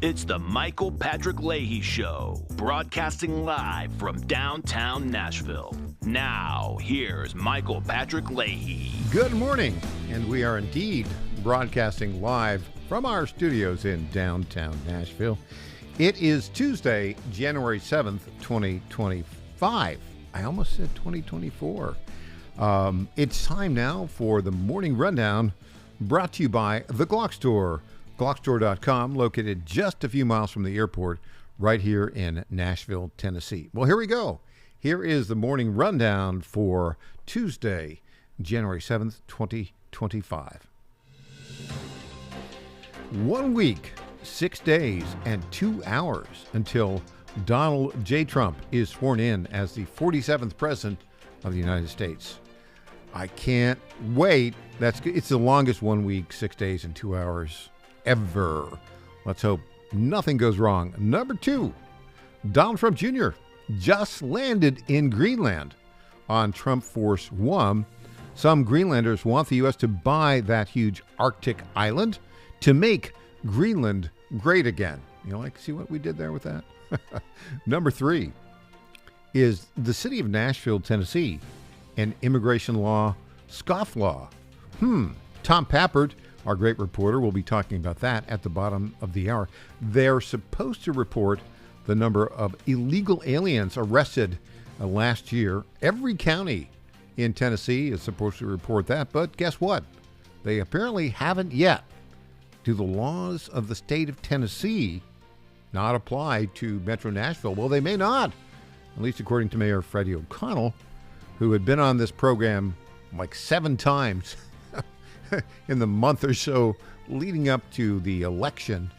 It's the Michael Patrick Leahy Show, broadcasting live from downtown Nashville. Now, here's Michael Patrick Leahy. Good morning, and we are indeed broadcasting live from our studios in downtown Nashville. It is Tuesday, January 7th, 2025. I almost said 2024. It's time now for the Morning Rundown, brought to you by The Glock Store. GlockStore.com, located just a few miles from the airport, right here in Nashville, Tennessee. Well, here we go. Here is the Morning Rundown for Tuesday, January 7th, 2025. 1 week, 6 days, and 2 hours until Donald J. Trump is sworn in as the 47th President of the United States. I can't wait. It's the longest 1 week, 6 days, and 2 hours ever. Let's hope nothing goes wrong. Number 2, Donald Trump Jr. just landed in Greenland on Trump Force 1. Some Greenlanders want the U.S. to buy that huge Arctic island to make Greenland great again. You like, see what we did there with that? Number 3 is the city of Nashville, Tennessee, an immigration law scofflaw. Tom Pappert, our great reporter, will be talking about that at the bottom of the hour. They're supposed to report the number of illegal aliens arrested last year. Every county in Tennessee is supposed to report that, but guess what? They apparently haven't yet. Do the laws of the state of Tennessee not apply to Metro Nashville? Well, they may not, at least according to Mayor Freddie O'Connell, who had been on this program like 7 times in the month or so leading up to the election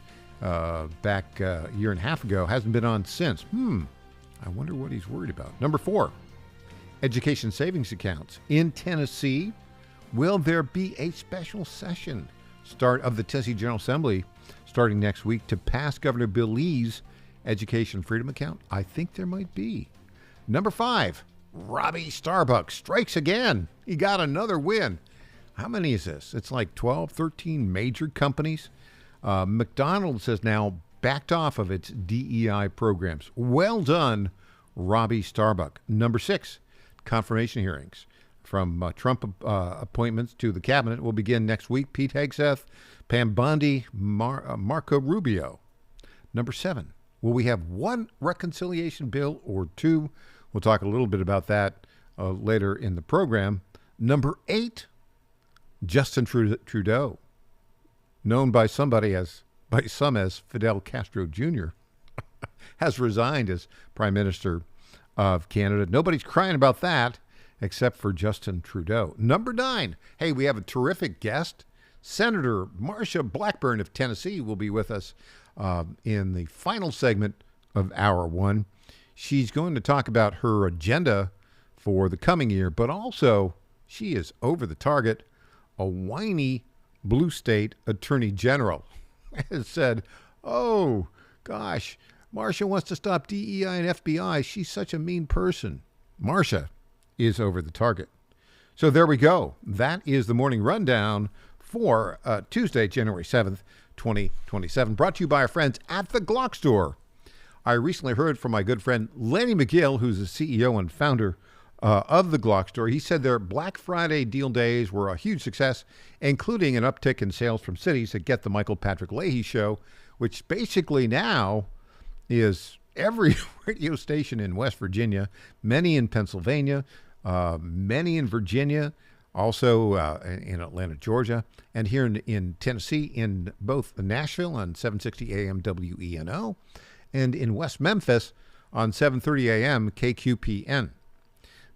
back a year and a half ago. Hasn't been on since. I wonder what he's worried about. Number 4, education savings accounts. In Tennessee, will there be a special session start of the Tennessee General Assembly starting next week to pass Governor Bill Lee's education freedom account? I think there might be. Number 5, Robbie Starbuck strikes again. He got another win. How many is this? It's like 12, 13 major companies. McDonald's has now backed off of its DEI programs. Well done, Robbie Starbuck. Number 6, confirmation hearings from Trump appointments to the cabinet will begin next week. Pete Hegseth, Pam Bondi, Marco Rubio. Number 7, will we have 1 reconciliation bill or 2? We'll talk a little bit about that later in the program. Number 8, Justin Trudeau, known by some as Fidel Castro Jr., has resigned as Prime Minister of Canada. Nobody's crying about that except for Justin Trudeau. Number 9, hey, we have a terrific guest. Senator Marsha Blackburn of Tennessee will be with us in the final segment of Hour 1. She's going to talk about her agenda for the coming year, but also she is over the target. A whiny blue state attorney general has said, oh, gosh, Marsha wants to stop DEI and FBI. She's such a mean person. Marsha is over the target. So there we go. That is the Morning Rundown for Tuesday, January 7th, 2027, brought to you by our friends at the Glock Store. I recently heard from my good friend Lenny McGill, who's the CEO and founder of the Glock Store. He said their Black Friday deal days were a huge success, including an uptick in sales from cities that get the Michael Patrick Leahy Show, which basically now is every radio station in West Virginia, many in Pennsylvania, many in Virginia, also in Atlanta, Georgia, and here in Tennessee, in both Nashville on 760 AM WENO, and in West Memphis on 730 AM KQPN.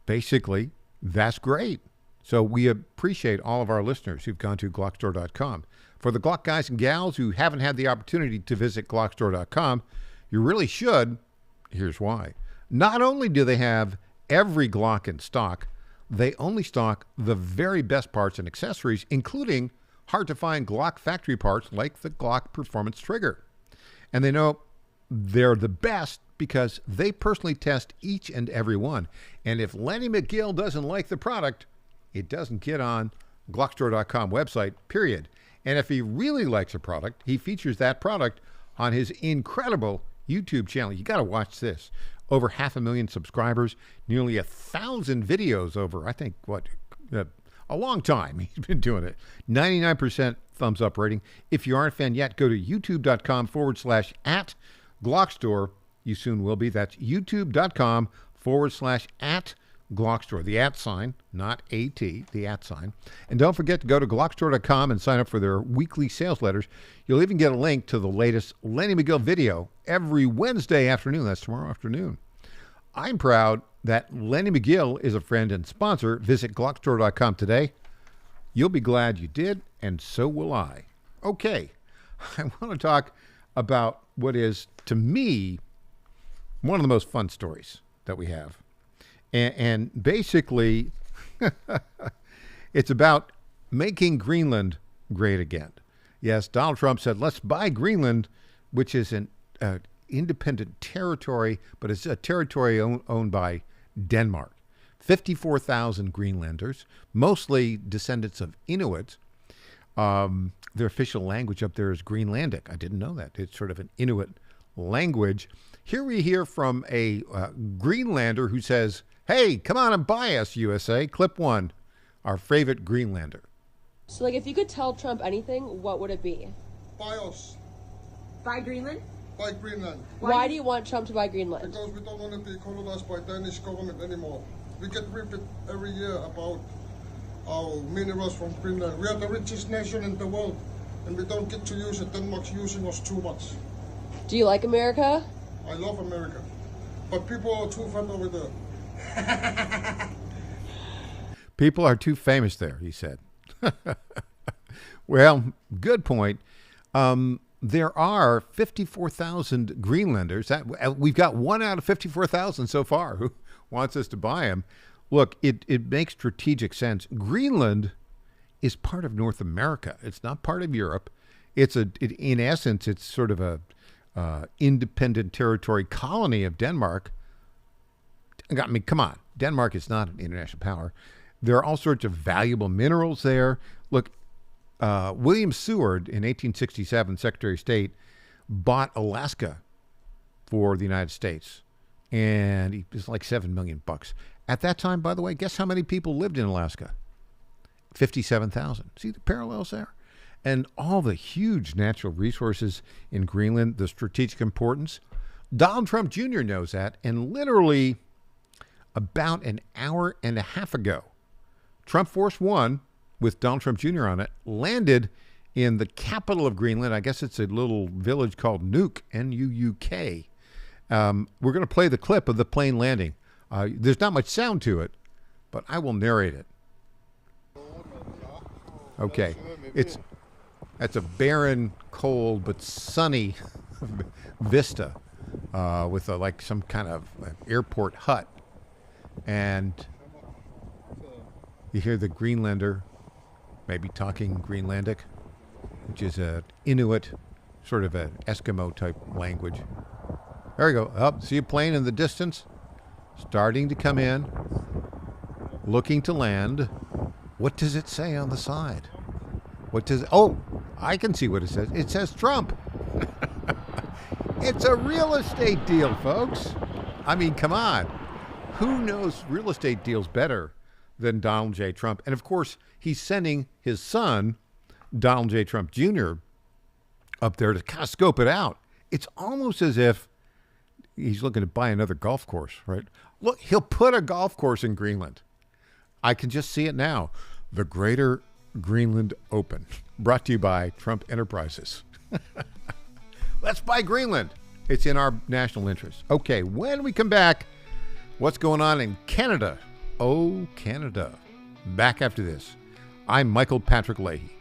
Basically, that's great. So we appreciate all of our listeners who've gone to GlockStore.com. For the Glock guys and gals who haven't had the opportunity to visit GlockStore.com, you really should. Here's why. Not only do they have every Glock in stock, they only stock the very best parts and accessories, including hard-to-find Glock factory parts like the Glock Performance Trigger. And they know they're the best because they personally test each and every one. And if Lenny McGill doesn't like the product, it doesn't get on GlockStore.com website, period. And if he really likes a product, he features that product on his incredible YouTube channel. You got to watch this. Over 500,000 subscribers, nearly 1,000 videos over, I think, a long time he's been doing it. 99% thumbs up rating. If you aren't a fan yet, go to youtube.com/@GlockStore. You soon will be. That's youtube.com/@GlockStore. The @ sign, not AT, the @ sign. And don't forget to go to GlockStore.com and sign up for their weekly sales letters. You'll even get a link to the latest Lenny McGill video every Wednesday afternoon. That's tomorrow afternoon. I'm proud that Lenny McGill is a friend and sponsor. Visit GlockStore.com today. You'll be glad you did, and so will I. Okay, I want to talk about what is, to me, one of the most fun stories that we have. And basically, it's about making Greenland great again. Yes, Donald Trump said, let's buy Greenland, which is an independent territory, but it's a territory owned by Denmark. 54,000 Greenlanders, mostly descendants of Inuit. Their official language up there is Greenlandic. I didn't know that. It's sort of an Inuit language. Here we hear from a Greenlander who says, hey, come on and buy us, USA. Clip 1, our favorite Greenlander. So, if you could tell Trump anything, what would it be? Buy us. Buy Greenland? Buy Greenland. Why do you want Trump to buy Greenland? Because we don't want to be colonized by Danish government anymore. We get ripped every year about our minerals from Greenland. We are the richest nation in the world, and we don't get to use it. Denmark's using us too much. Do you like America? I love America, but people are too fat over there. People are too famous there, he said. Well, good point. There are 54,000 Greenlanders. We've got 1 out of 54,000 so far who wants us to buy them. Look, it makes strategic sense. Greenland is part of North America. It's not part of Europe. In essence, it's sort of a independent territory colony of Denmark. I mean, come on. Denmark is not an international power. There are all sorts of valuable minerals there. Look, William Seward in 1867, Secretary of State, bought Alaska for the United States. And it was like $7 million. At that time, by the way, guess how many people lived in Alaska? 57,000. See the parallels there? And all the huge natural resources in Greenland, the strategic importance. Donald Trump Jr. knows that. And literally about an hour and a half ago, Trump Force One, with Donald Trump Jr. on it, landed in the capital of Greenland. I guess it's a little village called Nuuk, N-U-U-K. We're going to play the clip of the plane landing. There's not much sound to it, but I will narrate it. Okay. That's a barren, cold, but sunny vista with like some kind of airport hut. And you hear the Greenlander maybe talking Greenlandic, which is a Inuit, sort of an Eskimo type language. There we go. Up, see a plane in the distance, starting to come in, looking to land. What does it say on the side? Oh, I can see what it says. It says Trump. It's a real estate deal, folks. I mean, come on. Who knows real estate deals better than Donald J. Trump? And of course, he's sending his son, Donald J. Trump Jr., up there to kind of scope it out. It's almost as if he's looking to buy another golf course, right? Look, he'll put a golf course in Greenland. I can just see it now. The Greater Greenland Open, brought to you by Trump Enterprises. Let's buy Greenland. It's in our national interest. Okay, when we come back, what's going on in Canada? Oh, Canada. Back after this. I'm Michael Patrick Leahy.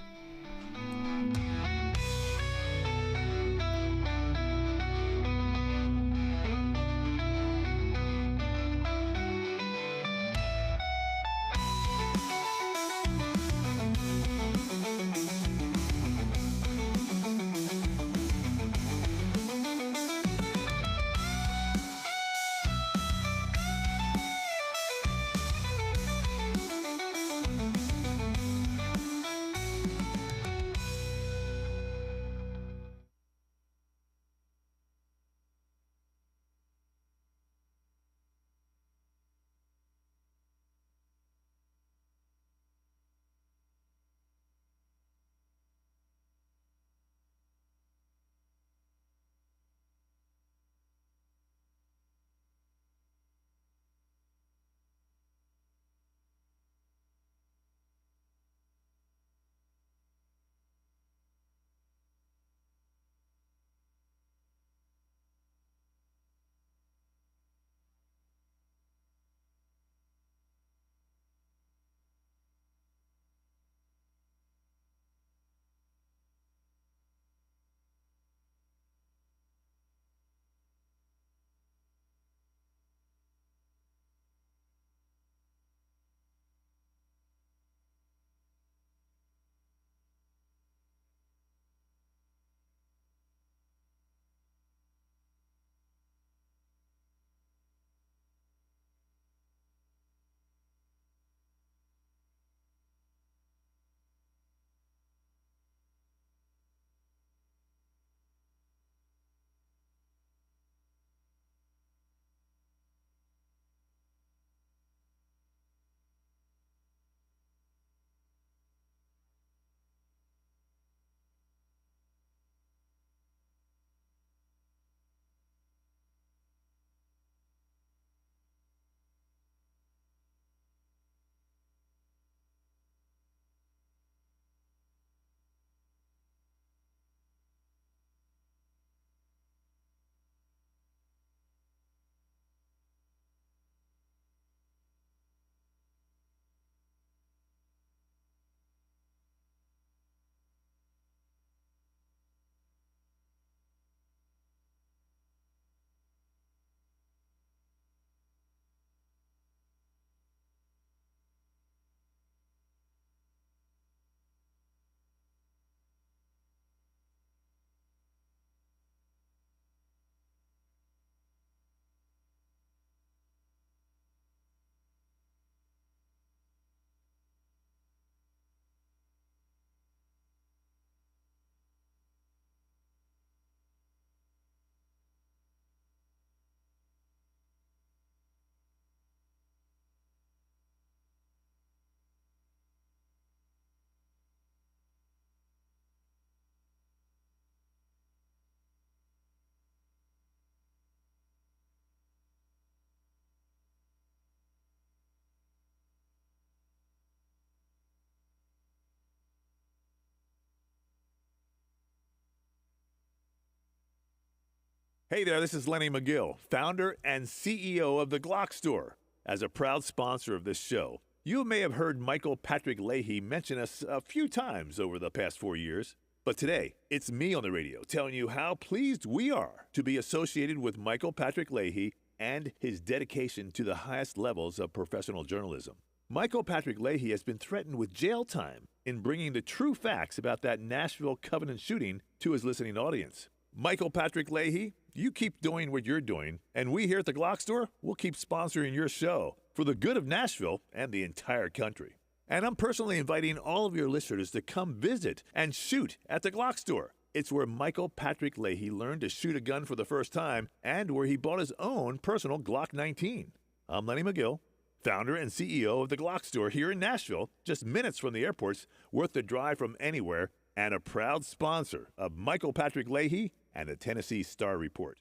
Hey there, this is Lenny McGill, founder and CEO of the Glock Store. As a proud sponsor of this show, you may have heard Michael Patrick Leahy mention us a few times over the past 4 years. But today, it's me on the radio telling you how pleased we are to be associated with Michael Patrick Leahy and his dedication to the highest levels of professional journalism. Michael Patrick Leahy has been threatened with jail time in bringing the true facts about that Nashville Covenant shooting to his listening audience. Michael Patrick Leahy, you keep doing what you're doing, and we here at the Glock Store will keep sponsoring your show for the good of Nashville and the entire country. And I'm personally inviting all of your listeners to come visit and shoot at the Glock Store. It's where Michael Patrick Leahy learned to shoot a gun for the first time and where he bought his own personal Glock 19. I'm Lenny McGill, founder and CEO of the Glock Store here in Nashville, just minutes from the airports, worth the drive from anywhere, and a proud sponsor of Michael Patrick Leahy and the Tennessee Star Report.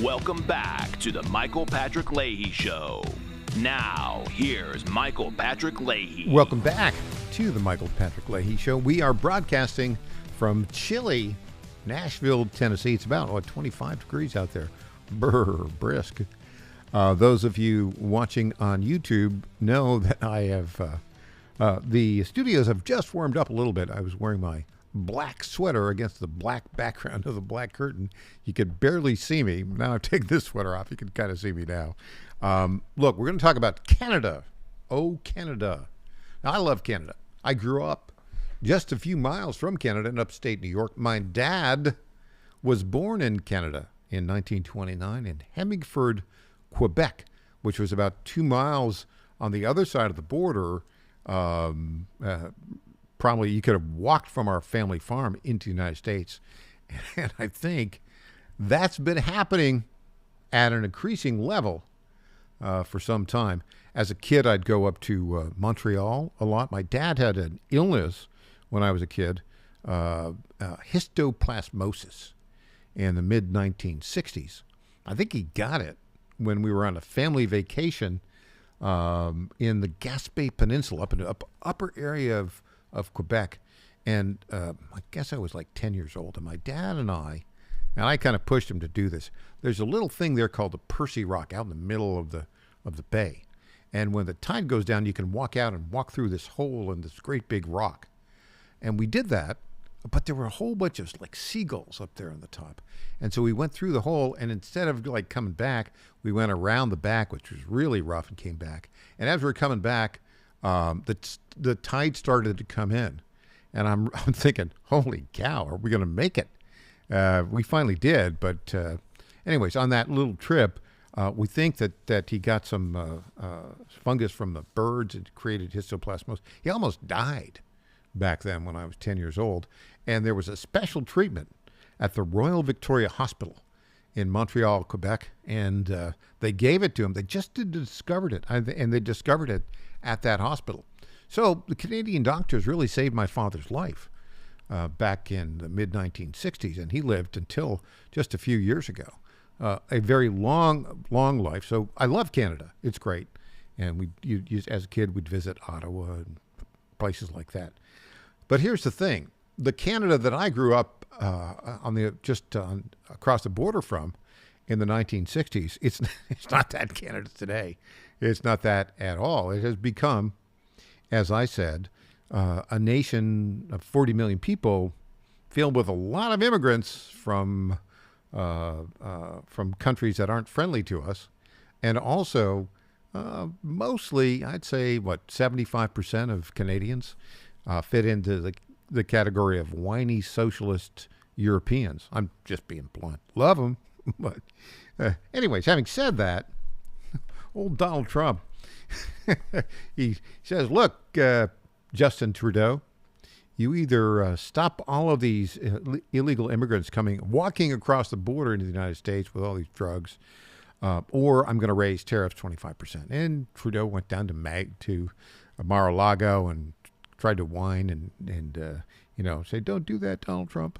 Welcome back to the Michael Patrick Leahy Show. Now, here's Michael Patrick Leahy. Welcome back to the Michael Patrick Leahy Show. We are broadcasting from chilly Nashville, Tennessee. It's about, 25 degrees out there. Brisk. Those of you watching on YouTube know that I have, the studios have just warmed up a little bit. I was wearing my black sweater against the black background of the black curtain. You could barely see me. Now I've taken this sweater off. You can kind of see me now. Look, we're going to talk about Canada. Oh, Canada. Now, I love Canada. I grew up just a few miles from Canada in upstate New York. My dad was born in Canada in 1929 in Hemingford, Quebec, which was about 2 miles on the other side of the border. Probably you could have walked from our family farm into the United States. And I think that's been happening at an increasing level for some time. As a kid, I'd go up to Montreal a lot. My dad had an illness when I was a kid, histoplasmosis, in the mid-1960s. I think he got it when we were on a family vacation in the Gaspé Peninsula, up in the upper area of Quebec. And I guess I was like 10 years old. And my dad and I kind of pushed him to do this. There's a little thing there called the Percy Rock out in the middle of the bay. And when the tide goes down, you can walk out and walk through this hole in this great big rock. And we did that, but there were a whole bunch of like seagulls up there on the top. And so we went through the hole, and instead of like coming back, we went around the back, which was really rough, and came back. And as we were coming back, the tide started to come in. And I'm thinking, holy cow, are we going to make it? We finally did. But anyways, on that little trip, we think that he got some fungus from the birds and created histoplasmosis. He almost died back then when I was 10 years old. And there was a special treatment at the Royal Victoria Hospital in Montreal, Quebec. And they gave it to him. They just discovered it. And they discovered it at that hospital. So the Canadian doctors really saved my father's life back in the mid-1960s. And he lived until just a few years ago. A very long life. So I love Canada. It's great. And as a kid, we'd visit Ottawa and places like that. But here's the thing. The Canada that I grew up across the border from in the 1960s, it's not that Canada today. It's not that at all. It has become, as I said, a nation of 40 million people filled with a lot of immigrants from countries that aren't friendly to us. And also, mostly, I'd say, 75% of Canadians fit into the category of whiny socialist Europeans. I'm just being blunt. Love them. But anyways, having said that, old Donald Trump, he says, look, Justin Trudeau, you either stop all of these illegal immigrants walking across the border into the United States with all these drugs, or I'm going to raise tariffs 25%. And Trudeau went down to Mar-a-Lago and tried to whine and say, don't do that, Donald Trump.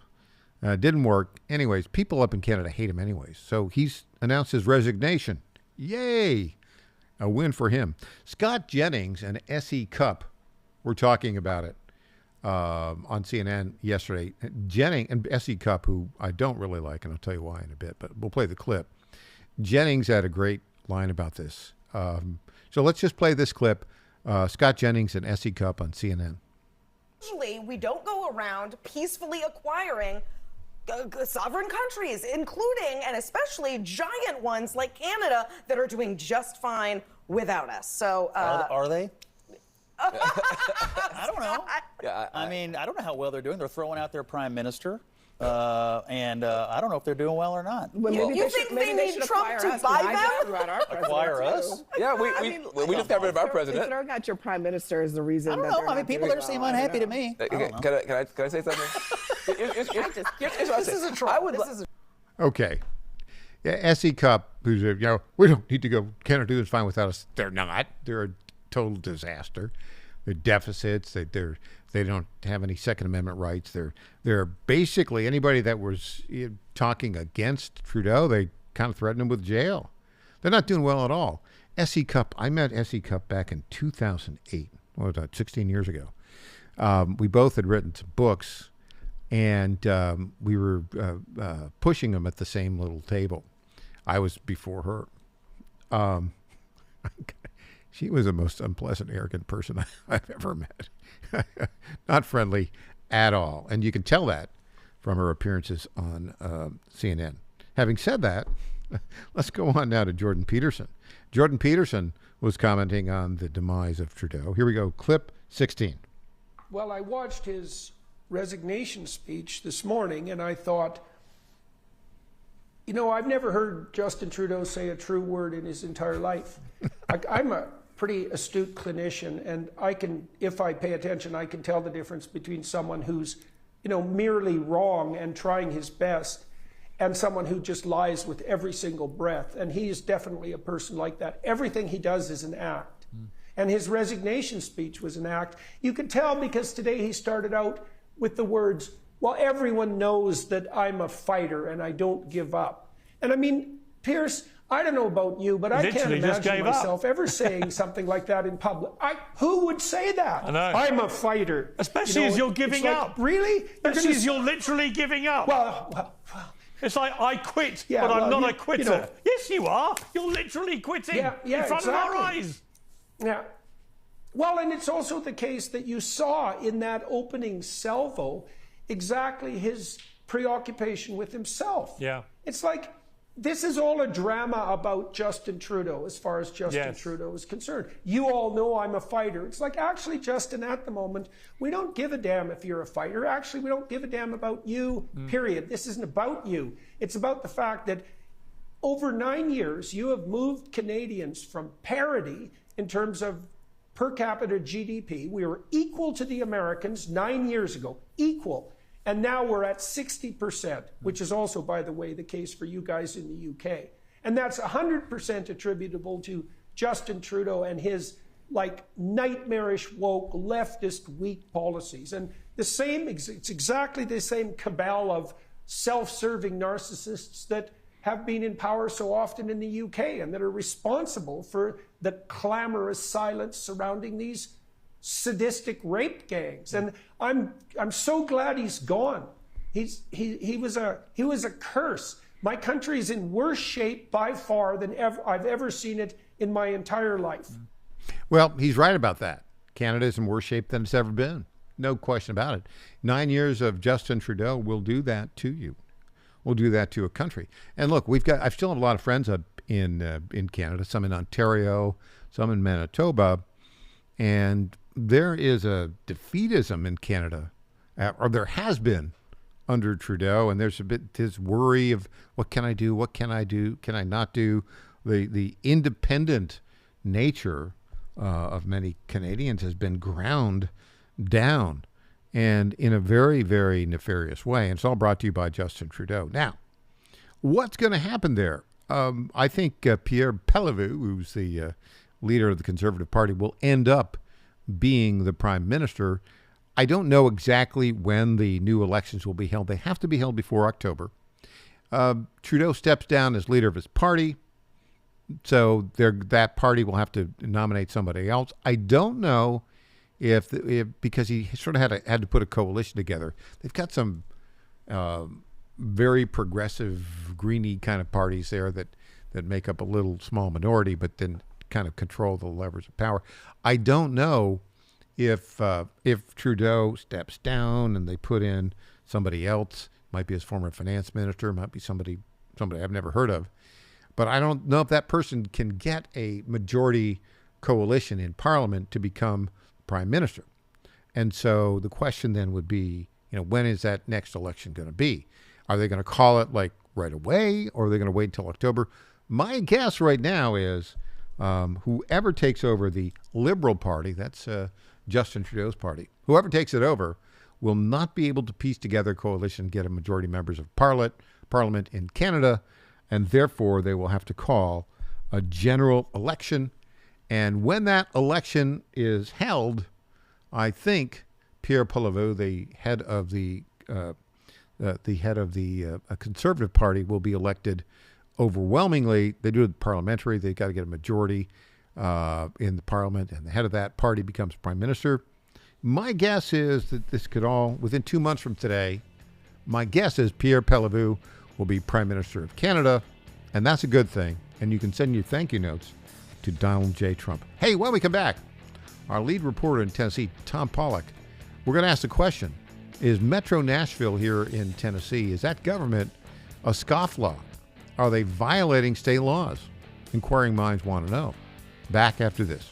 Didn't work. Anyways, people up in Canada hate him anyways. So he's announced his resignation. Yay! A win for him. Scott Jennings and S.E. Cupp were talking about it. on CNN yesterday. Jennings and S.E. Cupp, who I don't really like, and I'll tell you why in a bit, but we'll play the clip. Jennings had a great line about this. So let's just play this clip. Scott Jennings and S.E. Cupp on CNN. Usually, we don't go around peacefully acquiring sovereign countries, including and especially giant ones like Canada that are doing just fine without us. So, are they? I don't know. Yeah, I mean, I don't know how well they're doing. They're throwing out their prime minister. And I don't know if they're doing well or not. Well, you think they need Trump to buy them? Acquire us? Yeah, we just got rid of our president. Throwing out your prime minister is the reason. I don't know. I mean, people there seem unhappy to me. Can I say something? This is a troll. Okay. Yeah, S.E. Cupp, who's we don't need to go. Canada do this fine without us. They're not. They're a total disaster. They're deficits. They don't have any Second Amendment rights. They're basically anybody that was talking against Trudeau, they kind of threatened him with jail. They're not doing well at all. S.E. Cupp, I met S.E. Cupp back in 2008. What was that, 16 years ago? We both had written some books, and we were pushing them at the same little table. I was before her. She was the most unpleasant, arrogant person I've ever met. Not friendly at all. And you can tell that from her appearances on CNN. Having said that, let's go on now to Jordan Peterson. Jordan Peterson was commenting on the demise of Trudeau. Here we go, clip 16. Well, I watched his resignation speech this morning, and I thought, I've never heard Justin Trudeau say a true word in his entire life. I'm a pretty astute clinician, and if I pay attention, I can tell the difference between someone who's, merely wrong and trying his best, and someone who just lies with every single breath. And he is definitely a person like that. Everything he does is an act. And his resignation speech was an act. You could tell because today he started out with the words, well, everyone knows that I'm a fighter and I don't give up. And I mean, Pierce, I don't know about you, but I can't imagine myself ever saying something like that in public. Who would say that? I know. I'm a fighter. Especially as you're giving up. Really? Especially as you're literally giving up. Well. It's like, I quit, Yeah, but I'm well, not a quitter. Yes, you are. You're literally quitting in front of our eyes. Yeah. Well, and it's also the case that you saw in that opening salvo exactly his preoccupation with himself. Yeah. It's like, this is all a drama about Justin Trudeau as far as Justin Trudeau is concerned. You all know I'm a fighter. It's like, actually, Justin, at the moment, we don't give a damn if you're a fighter. Actually, we don't give a damn about you, period. This isn't about you. It's about the fact that over 9 years, you have moved Canadians from parity in terms of per capita GDP. We were equal to the Americans 9 years ago, equal. And now we're at 60%, which is also, by the way, the case for you guys in the UK. And that's 100% attributable to Justin Trudeau and his nightmarish, woke, leftist, weak policies. And it's exactly the same cabal of self-serving narcissists that have been in power so often in the UK and that are responsible for the clamorous silence surrounding these sadistic rape gangs. And I'm so glad he's gone. He was a curse. My country is in worse shape by far than I've ever seen it in my entire life. Well, he's right about that. Canada is in worse shape than it's ever been. No question about it. 9 years of Justin Trudeau will do that to you. Will do that to a country. And look, I still have a lot of friends up in Canada, some in Ontario, some in Manitoba, and there is a defeatism in Canada, or there has been under Trudeau, and there's a bit this worry of what can I do, what can I do, can I not do? The independent nature of many Canadians has been ground down, and in a very, very nefarious way. And it's all brought to you by Justin Trudeau. Now, what's going to happen there? I think Pierre Poilievre, who's the leader of the Conservative Party, will end up being the prime minister. I don't know exactly when the new elections will be held. They have to be held before October. Trudeau steps down as leader of his party, so that party will have to nominate somebody else. I don't know if because he sort of had to put a coalition together. They've got some very progressive, greeny kind of parties there that make up a little small minority, but then kind of control the levers of power. I don't know if Trudeau steps down and they put in somebody else, might be his former finance minister, might be somebody I've never heard of, but I don't know if that person can get a majority coalition in Parliament to become prime minister. And so the question then would be, when is that next election going to be? Are they going to call it like right away, or are they going to wait until October? My guess right now is whoever takes over the Liberal Party, that's Justin Trudeau's party, whoever takes it over will not be able to piece together a coalition, get a majority members of Parliament in Canada, and therefore they will have to call a general election. And when that election is held, I think Pierre Poilievre, the head of the Conservative Party, will be elected overwhelmingly. They do it parliamentary. They've got to get a majority in the Parliament, and the head of that party becomes prime minister. My guess is that this could all, within 2 months from today, my guess is Pierre Poilievre will be prime minister of Canada, and that's a good thing. And you can send your thank you notes to Donald J. Trump. Hey, when we come back, our lead reporter in Tennessee, Tom Pollock, we're going to ask the question, is Metro Nashville here in Tennessee, is that government a scofflaw? Are they violating state laws? Inquiring minds want to know. Back after this.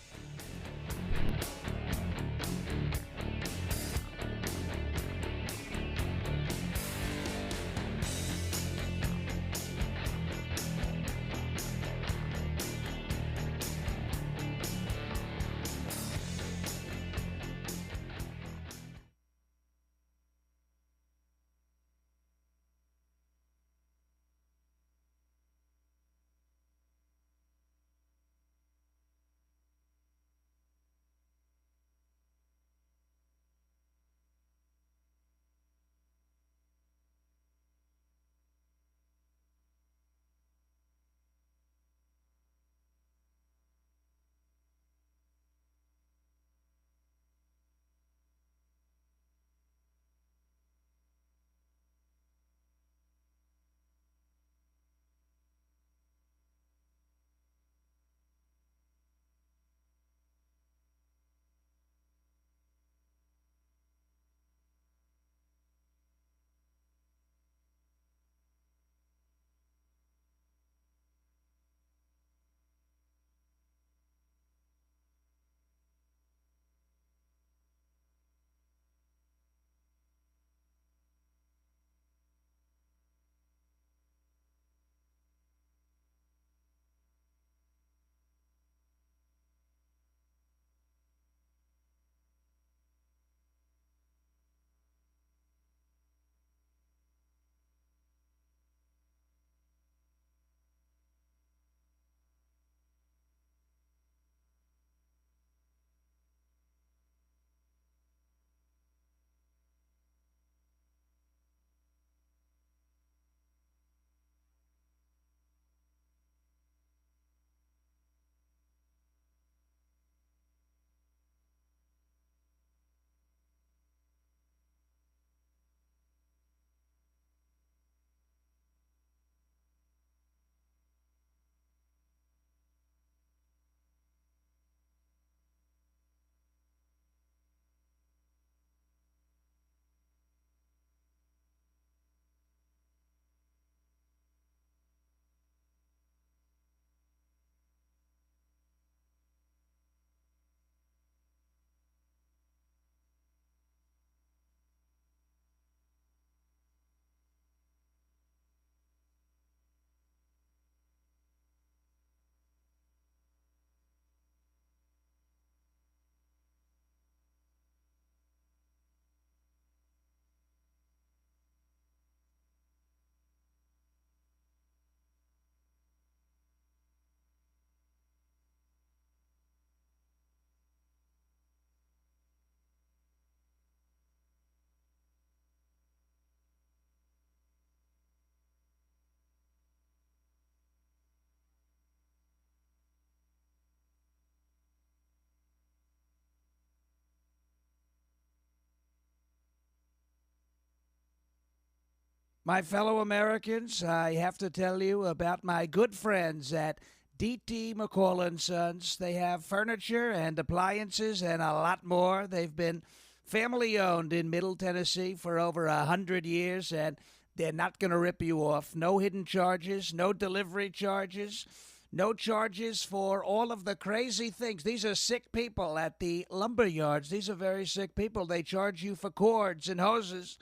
My fellow Americans, I have to tell you about my good friends at D.T. McCall & Sons. They have furniture and appliances and a lot more. They've been family-owned in Middle Tennessee for over 100 years, and they're not going to rip you off. No hidden charges, no delivery charges, no charges for all of the crazy things. These are sick people at the lumber yards. These are very sick people. They charge you for cords and hoses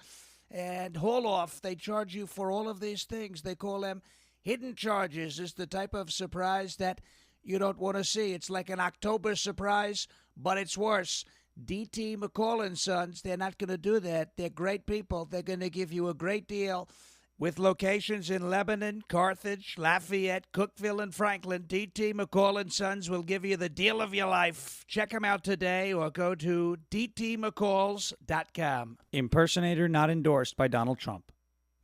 and haul off. They charge you for all of these things. They call them hidden charges. It's the type of surprise that you don't want to see. It's like an October surprise, but it's worse. D.T. McCall & Sons, they're not going to do that. They're great people. They're going to give you a great deal. With locations in Lebanon, Carthage, Lafayette, Cookeville, and Franklin, D.T. McCall & Sons will give you the deal of your life. Check them out today or go to dtmccalls.com. Impersonator not endorsed by Donald Trump.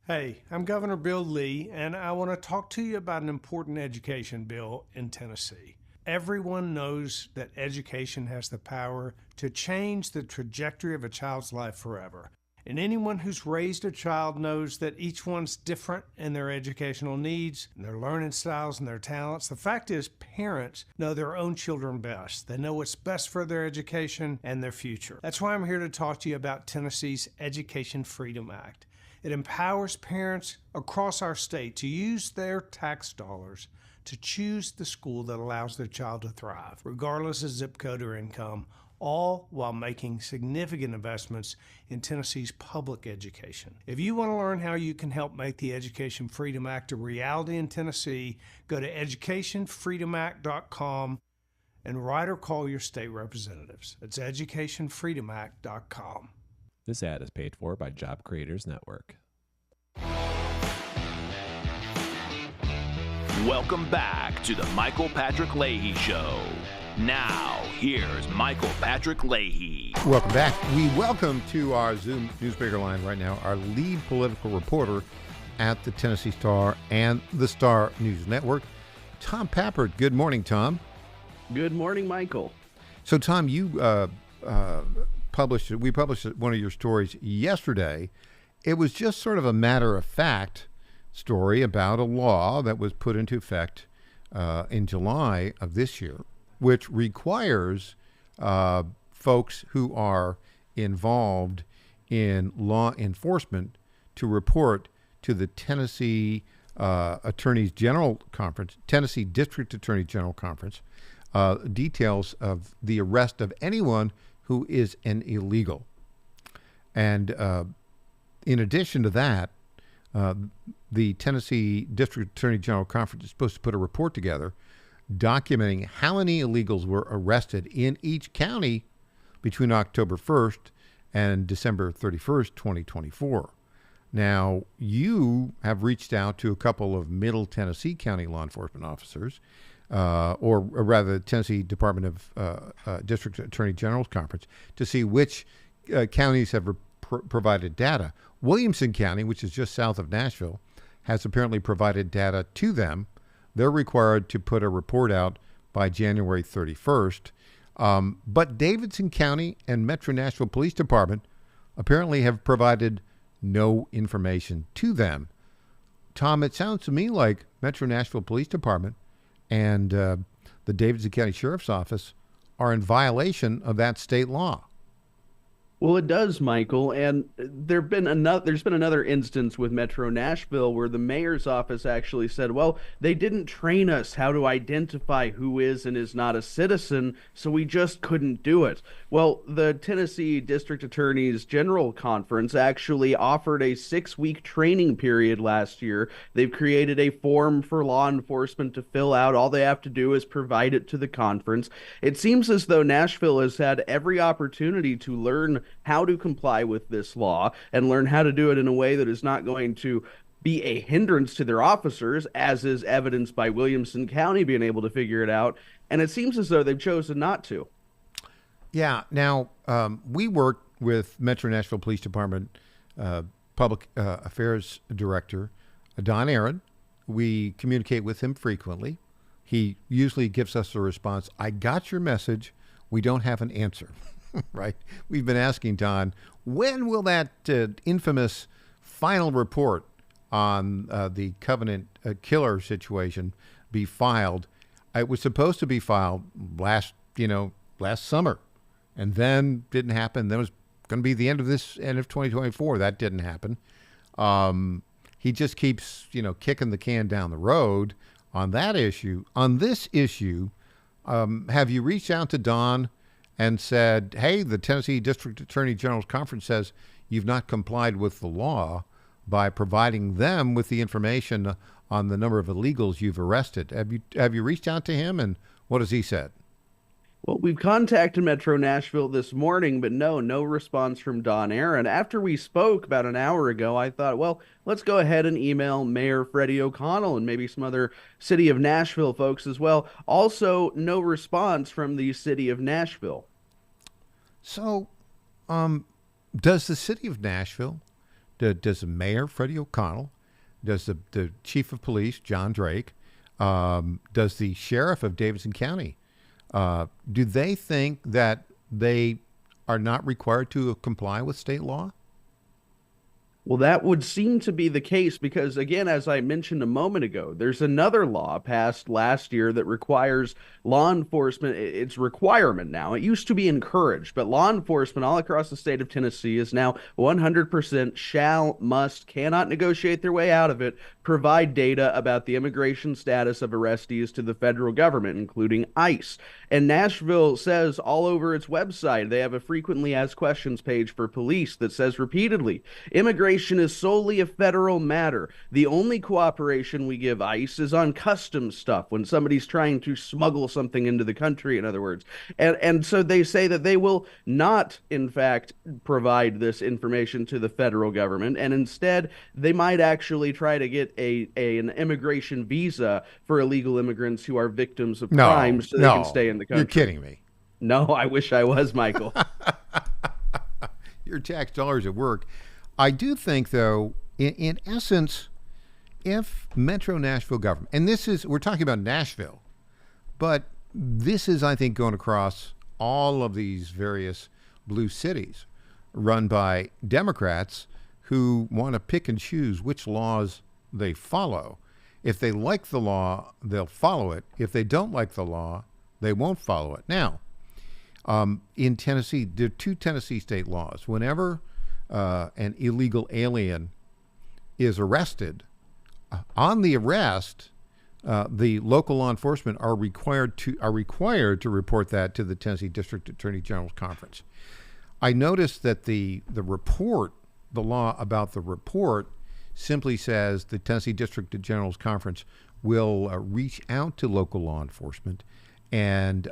Hey, I'm Governor Bill Lee, and I want to talk to you about an important education bill in Tennessee. Everyone knows that education has the power to change the trajectory of a child's life forever. And anyone who's raised a child knows that each one's different in their educational needs, and their learning styles, and their talents. The fact is, parents know their own children best. They know what's best for their education and their future. That's why I'm here to talk to you about Tennessee's Education Freedom Act. It empowers parents across our state to use their tax dollars to choose the school that allows their child to thrive, regardless of zip code or income, all while making significant investments in Tennessee's public education. If you want to learn how you can help make the Education Freedom Act a reality in Tennessee, go to educationfreedomact.com and write or call your state representatives. It's educationfreedomact.com. This ad is paid for by Job Creators Network. Welcome back to the Michael Patrick Leahy Show. Now, here's Michael Patrick Leahy. Welcome back. We welcome to our Zoom newsmaker line right now our lead political reporter at the Tennessee Star and the Star News Network, Tom Pappert. Good morning, Tom. Good morning, Michael. So, Tom, you published one of your stories yesterday. It was just sort of a matter-of-fact story about a law that was put into effect in July of this year, which requires folks who are involved in law enforcement to report to the Tennessee Attorney General Conference, Tennessee District Attorney General Conference, details of the arrest of anyone who is an illegal. And in addition to that, the Tennessee District Attorney General Conference is supposed to put a report together documenting how many illegals were arrested in each county between October 1st and December 31st, 2024. Now, you have reached out to a couple of Middle Tennessee County law enforcement officers, or rather the Tennessee Department of District Attorney General's Conference, to see which counties have provided data. Williamson County, which is just south of Nashville, has apparently provided data to them. They're required to put a report out by January 31st. But Davidson County and Metro Nashville Police Department apparently have provided no information to them. Tom, it sounds to me like Metro Nashville Police Department and the Davidson County Sheriff's Office are in violation of that state law. Well, it does, Michael, and there's been another instance with Metro Nashville where the mayor's office actually said, well, they didn't train us how to identify who is and is not a citizen, so we just couldn't do it. Well, the Tennessee District Attorney's General Conference actually offered a 6-week training period last year. They've created a form for law enforcement to fill out. All they have to do is provide it to the conference. It seems as though Nashville has had every opportunity to learn how to comply with this law and learn how to do it in a way that is not going to be a hindrance to their officers, as is evidenced by Williamson County being able to figure it out. And it seems as though they've chosen not to. Yeah. Now, we work with Metro Nashville Police Department Public Affairs Director, Don Aaron. We communicate with him frequently. He usually gives us a response, I got your message. We don't have an answer. Right? We've been asking Don, when will that infamous final report on the Covenant killer situation be filed. It was supposed to be filed last summer, and then didn't happen. Then it was going to be the end of 2024. That didn't happen. He just keeps, kicking the can down the road on that issue. On this issue, have you reached out to Don and said, hey, the Tennessee District Attorney General's Conference says you've not complied with the law by providing them with the information on the number of illegals you've arrested? Have you reached out to him, and what has he said? Well, we've contacted Metro Nashville this morning, but no response from Don Aaron. After we spoke about an hour ago, I thought, well, let's go ahead and email Mayor Freddie O'Connell and maybe some other City of Nashville folks as well. Also, no response from the City of Nashville. So, does the City of Nashville, does the Mayor Freddie O'Connell, does the Chief of Police, John Drake, does the Sheriff of Davidson County, do they think that they are not required to comply with state law? Well, that would seem to be the case because, again, as I mentioned a moment ago, there's another law passed last year that requires law enforcement. It's requirement now. It used to be encouraged, but law enforcement all across the state of Tennessee is now 100% cannot negotiate their way out of it, provide data about the immigration status of arrestees to the federal government, including ICE. And Nashville says all over its website, they have a frequently asked questions page for police that says repeatedly, immigration is solely a federal matter. The only cooperation we give ICE is on customs stuff when somebody's trying to smuggle something into the country, in other words. And so they say that they will not, in fact, provide this information to the federal government, and instead they might actually try to get an immigration visa for illegal immigrants who are victims of crimes so they can stay in the country. You're kidding me. No, I wish I was, Michael. Your tax dollars at work. I do think, though, in essence, if Metro Nashville government, and we're talking about Nashville, but this is, I think, going across all of these various blue cities run by Democrats who want to pick and choose which laws they follow. If they like the law, they'll follow it. If they don't like the law, they won't follow it. Now, in Tennessee, there are two Tennessee state laws. Whenever an illegal alien is arrested, on the arrest, the local law enforcement are required to report that to the Tennessee District Attorney General's Conference. I noticed that the law about the report simply says the Tennessee District General's Conference will reach out to local law enforcement and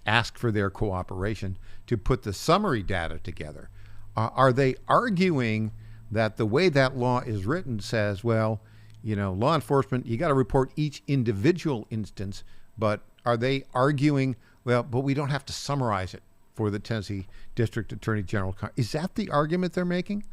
ask for their cooperation to put the summary data together. Are they arguing that the way that law is written says, well, law enforcement, you got to report each individual instance, but are they arguing, well, but we don't have to summarize it for the Tennessee District Attorney General? Is that the argument they're making?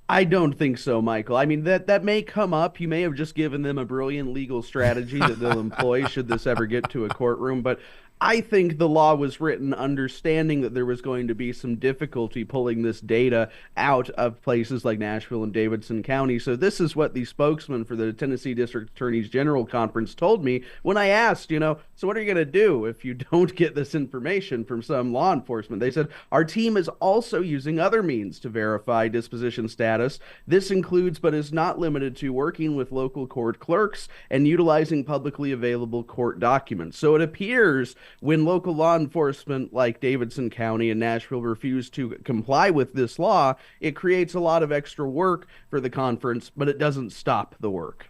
I don't think so, Michael. I mean, that may come up. You may have just given them a brilliant legal strategy that they'll employ should this ever get to a courtroom, but I think the law was written understanding that there was going to be some difficulty pulling this data out of places like Nashville and Davidson County. So this is what the spokesman for the Tennessee District Attorneys General Conference told me when I asked, so what are you going to do if you don't get this information from some law enforcement? They said, our team is also using other means to verify disposition status. This includes, but is not limited to, working with local court clerks and utilizing publicly available court documents. So it appears when local law enforcement like Davidson County and Nashville refuse to comply with this law, it creates a lot of extra work for the conference, but it doesn't stop the work.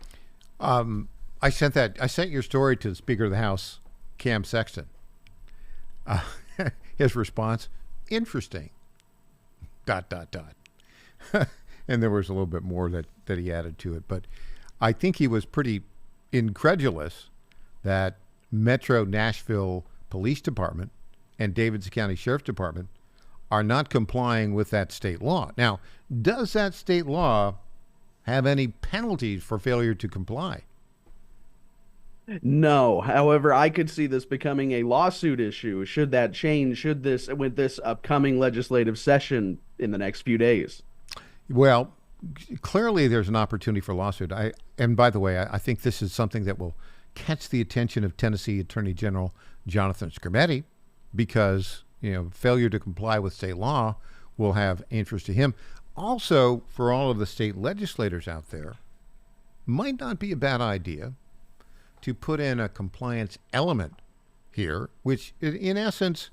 I sent your story to the Speaker of the House, Cam Sexton. His response, interesting, ... And there was a little bit more that he added to it. But I think he was pretty incredulous that Metro Nashville Police Department and Davidson County Sheriff's Department are not complying with that state law. Now, does that state law have any penalties for failure to comply? No. However, I could see this becoming a lawsuit issue. Should that change? With this upcoming legislative session in the next few days? Well, clearly there's an opportunity for lawsuit. And by the way, I think this is something that will catch the attention of Tennessee Attorney General Jonathan Skrmetti, because failure to comply with state law will have interest to him. Also, for all of the state legislators out there, might not be a bad idea to put in a compliance element here, which in essence,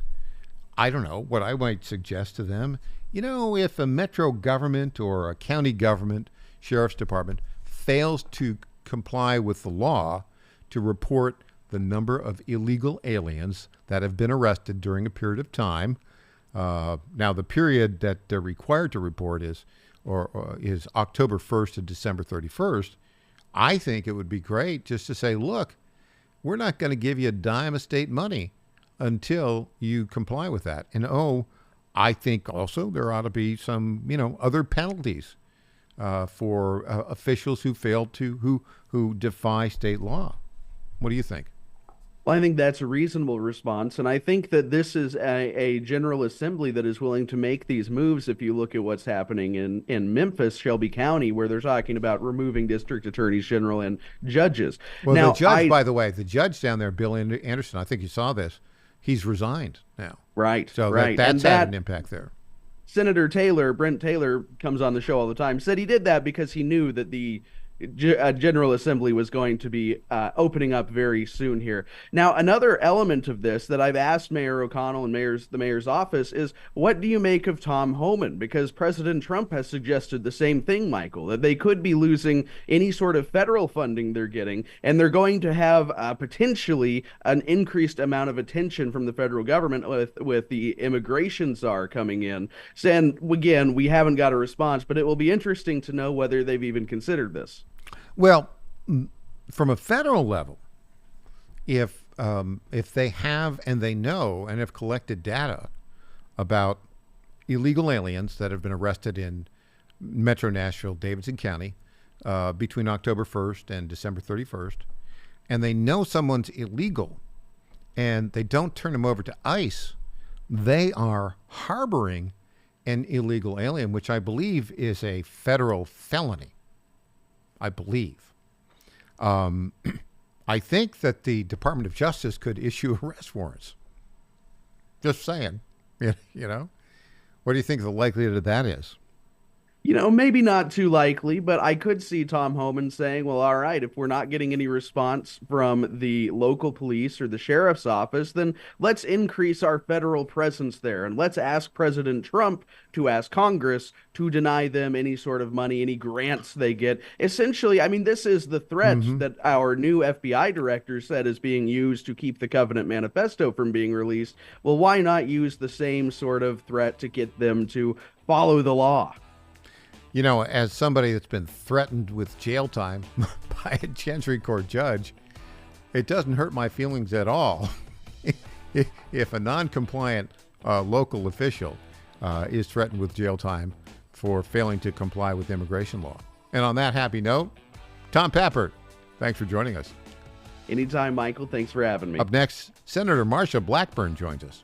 I don't know, what I might suggest to them, if a metro government or a county government, sheriff's department, fails to comply with the law to report the number of illegal aliens that have been arrested during a period of time. Now, the period that they're required to report is October 1st to December 31st. I think it would be great just to say, look, we're not going to give you a dime of state money until you comply with that. And I think also there ought to be some, other penalties for officials who fail to, who defy state law. What do you think? Well, I think that's a reasonable response, and I think that this is a General Assembly that is willing to make these moves. If you look at what's happening in Memphis, Shelby County, where they're talking about removing district attorneys general and judges. Well, now, the judge, by the way, the judge down there, Bill Anderson, I think you saw this, he's resigned now. Right, so right. That's had an impact there. Senator Taylor, Brent Taylor, comes on the show all the time, said he did that because he knew that the General Assembly was going to be opening up very soon here. Now, another element of this that I've asked Mayor O'Connell and the mayor's office is, what do you make of Tom Homan? Because President Trump has suggested the same thing, Michael, that they could be losing any sort of federal funding they're getting, and they're going to have potentially an increased amount of attention from the federal government with the immigration czar coming in. And again, we haven't got a response, but it will be interesting to know whether they've even considered this. Well, from a federal level, if they have and they know and have collected data about illegal aliens that have been arrested in Metro Nashville, Davidson County, between October 1st and December 31st, and they know someone's illegal and they don't turn them over to ICE, they are harboring an illegal alien, which I believe is a federal felony. I believe. I think that the Department of Justice could issue arrest warrants. Just saying. What do you think the likelihood of that is? Maybe not too likely, but I could see Tom Homan saying, well, all right, if we're not getting any response from the local police or the sheriff's office, then let's increase our federal presence there. And let's ask President Trump to ask Congress to deny them any sort of money, any grants they get. Essentially, I mean, this is the threat that our new FBI director said is being used to keep the Covenant Manifesto from being released. Well, why not use the same sort of threat to get them to follow the law? As somebody that's been threatened with jail time by a Chancery Court judge, it doesn't hurt my feelings at all if a non-compliant local official is threatened with jail time for failing to comply with immigration law. And on that happy note, Tom Pappert, thanks for joining us. Anytime, Michael. Thanks for having me. Up next, Senator Marsha Blackburn joins us.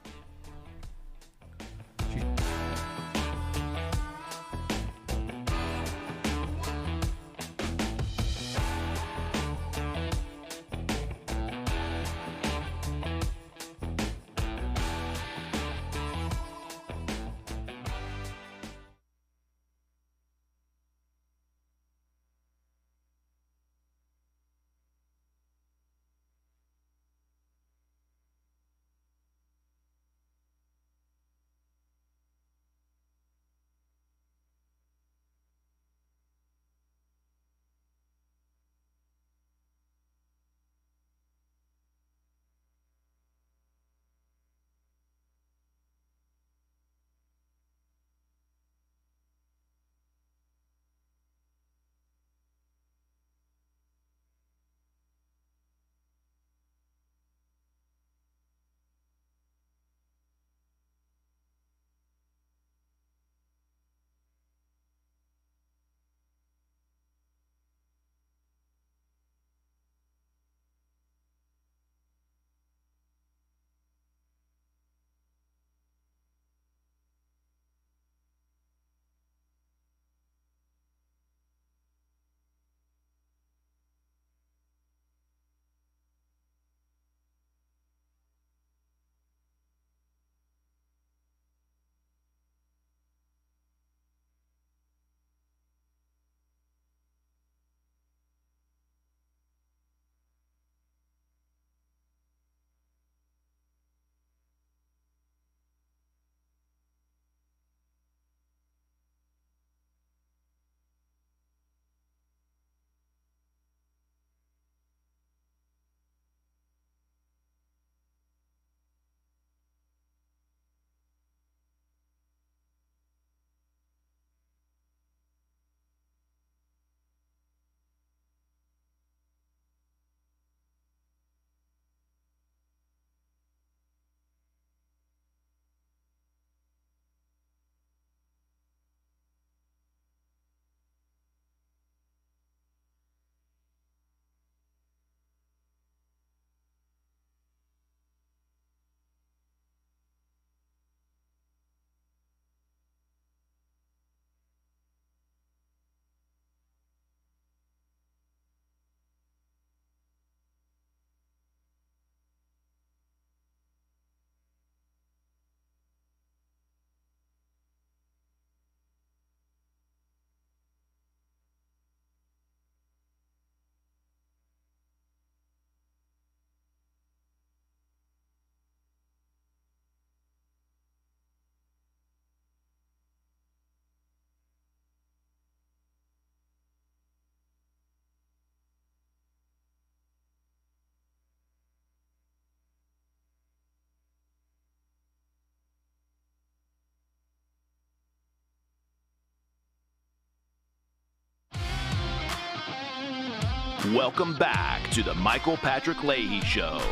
Welcome back to the Michael Patrick Leahy Show.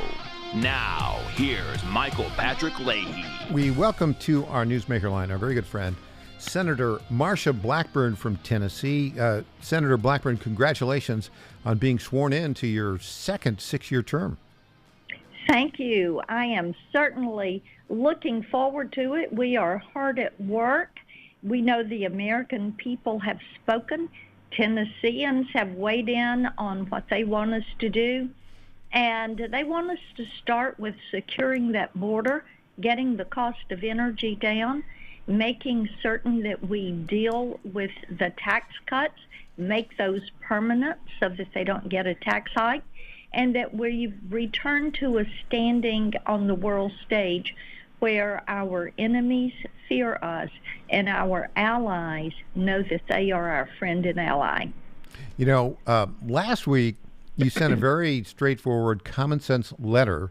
Now, here's Michael Patrick Leahy. We welcome to our newsmaker line our very good friend, Senator Marsha Blackburn from Tennessee. Senator Blackburn, congratulations on being sworn in to your second 6-year term. Thank you. I am certainly looking forward to it. We are hard at work. We know the American people have spoken. Tennesseans have weighed in on what they want us to do. And they want us to start with securing that border, getting the cost of energy down, making certain that we deal with the tax cuts, make those permanent so that they don't get a tax hike, and that we return to a standing on the world stage where our enemies fear us and our allies know that they are our friend and ally. You know, last week you sent a very straightforward, common sense letter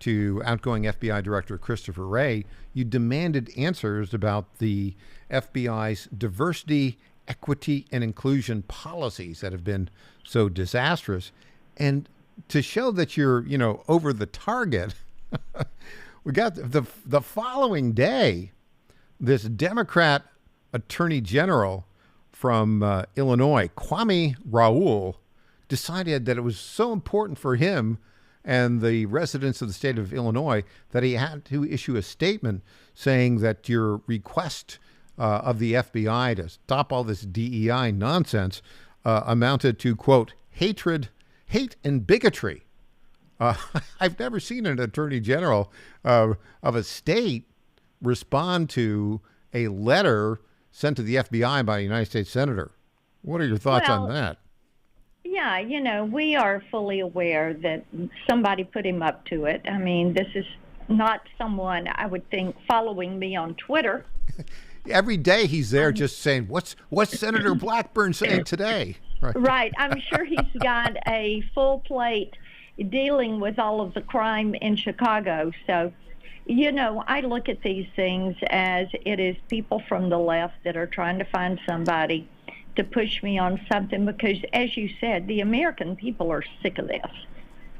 to outgoing FBI Director Christopher Wray. You demanded answers about the FBI's diversity, equity, and inclusion policies that have been so disastrous. And to show that you're, over the target, we got the following day, this Democrat Attorney General from Illinois, Kwame Raoul, decided that it was so important for him and the residents of the state of Illinois that he had to issue a statement saying that your request of the FBI to stop all this DEI nonsense amounted to, quote, hate and bigotry. I've never seen an attorney general of a state respond to a letter sent to the FBI by a United States senator. What are your thoughts on that? Yeah, we are fully aware that somebody put him up to it. I mean, this is not someone, I would think, following me on Twitter. Every day he's there just saying, what's Senator Blackburn saying today? Right. I'm sure he's got a full plate dealing with all of the crime in Chicago. So, I look at these things as it is people from the left that are trying to find somebody to push me on something because, as you said, the American people are sick of this.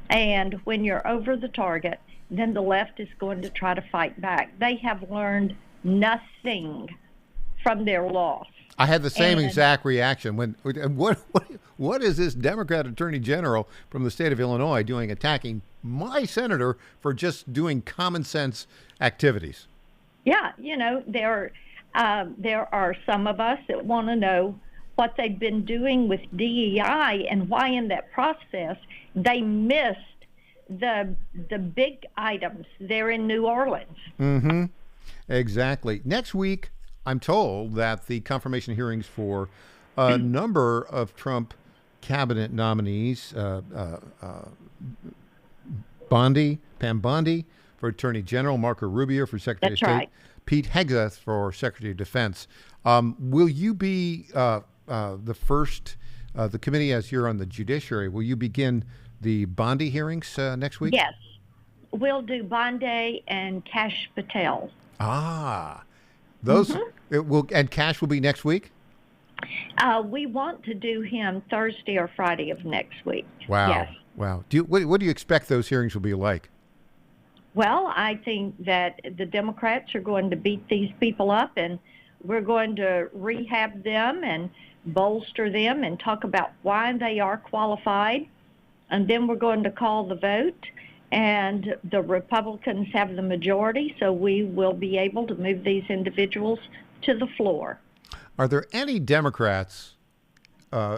And when you're over the target, then the left is going to try to fight back. They have learned nothing from their loss. I had the same exact reaction. What is this Democrat Attorney General from the state of Illinois doing attacking my senator for just doing common sense activities? Yeah, there are some of us that want to know what they've been doing with DEI and why in that process they missed the big items there in New Orleans. Mm-hmm. Exactly. Next week, I'm told that the confirmation hearings for a number of Trump cabinet nominees, Pam Bondi for Attorney General, Marco Rubio for Secretary of State, right. Pete Hegseth for Secretary of Defense. Will you be the first, the committee, as you're on the judiciary, will you begin the Bondi hearings next week? Yes. We'll do Bondi and Kash Patel. Those it will, and Cash will be next week? We want to do him Thursday or Friday of next week. Wow. Yes. Wow. What do you expect those hearings will be like? Well, I think that the Democrats are going to beat these people up, and we're going to rehab them and bolster them and talk about why they are qualified. And then we're going to call the vote, and the Republicans have the majority, so we will be able to move these individuals to the floor. Are there any Democrats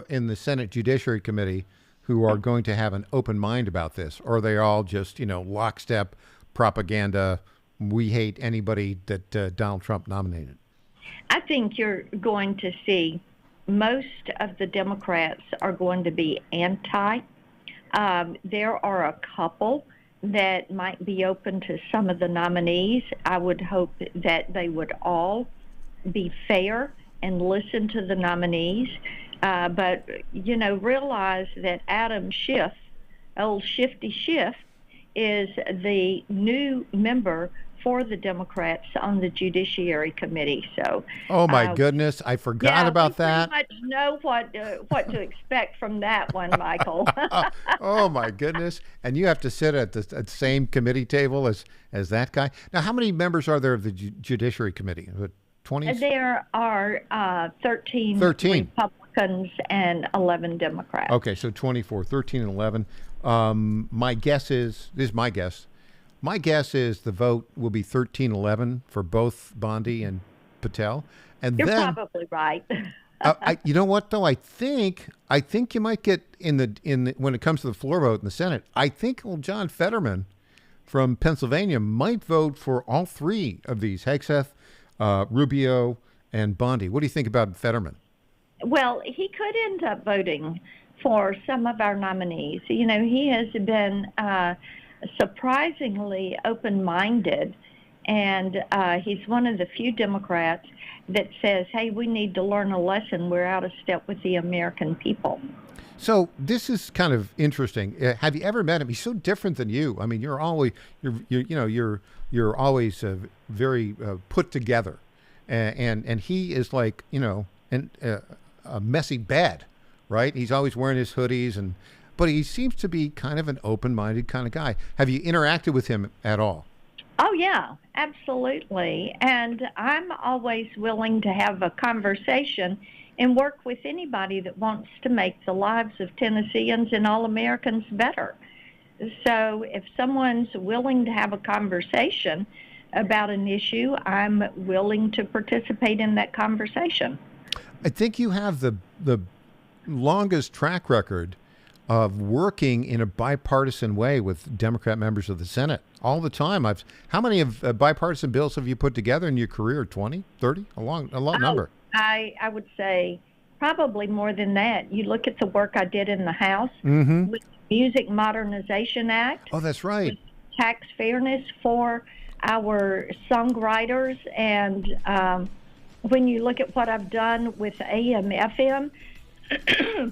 in the Senate Judiciary Committee who are going to have an open mind about this? Or are they all just, lockstep propaganda? We hate anybody that Donald Trump nominated. I think you're going to see most of the Democrats are going to be anti. There are a couple that might be open to some of the nominees. I would hope that they would all be fair and listen to the nominees. But, realize that Adam Schiff, old Shifty Schiff, is the new member for the Democrats on the Judiciary Committee. So, oh my goodness, I forgot about that. We pretty much know what to expect from that one, Michael. Oh my goodness! And you have to sit at the same committee table as that guy. Now, how many members are there of the Judiciary Committee? 20? There are 13 Republicans and 11 Democrats. Okay, so 24, 13 and 11. My guess is, this is my guess. My guess is the vote will be 13-11 for both Bondi and Patel. And You're then, probably right. you know what though? I think you might get in the when it comes to the floor vote in the Senate. I think old John Fetterman from Pennsylvania might vote for all three of these: Hegseth, Rubio, and Bondi. What do you think about Fetterman? Well, he could end up voting for some of our nominees. You know, he has been surprisingly open-minded, and he's one of the few Democrats that says, hey, we need to learn a lesson. We're out of step with the American people. So this is kind of interesting. Have you ever met him? He's so different than you. I mean, you're always very put together, and he is like, a messy bed, right? He's always wearing his hoodies, but he seems to be kind of an open-minded kind of guy. Have you interacted with him at all? Oh, yeah, absolutely. And I'm always willing to have a conversation and work with anybody that wants to make the lives of Tennesseans and all Americans better. So if someone's willing to have a conversation about an issue, I'm willing to participate in that conversation. I think you have the longest track record of working in a bipartisan way with Democrat members of the Senate all the time. How many of bipartisan bills have you put together in your career? 20, 30? A lot number. I would say probably more than that. You look at the work I did in the House with the Music Modernization Act. Oh, that's right. Tax fairness for our songwriters. And when you look at what I've done with AM/FM,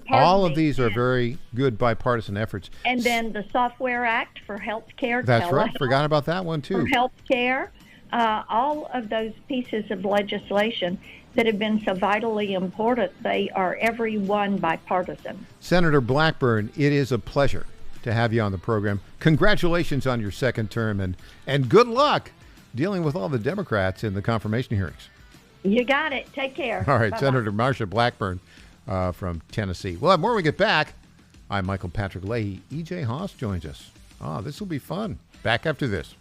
all of these are very good bipartisan efforts. And then the Software Act for health care. That's right. Forgot about that one, too. For health care. All of those pieces of legislation that have been so vitally important, they are every one bipartisan. Senator Blackburn, it is a pleasure to have you on the program. Congratulations on your second term, and good luck dealing with all the Democrats in the confirmation hearings. You got it. Take care. All right, Bye-bye. Senator Marsha Blackburn from Tennessee. We'll have more when we get back. I'm Michael Patrick Leahy. E.J. Haas joins us. This will be fun. Back after this.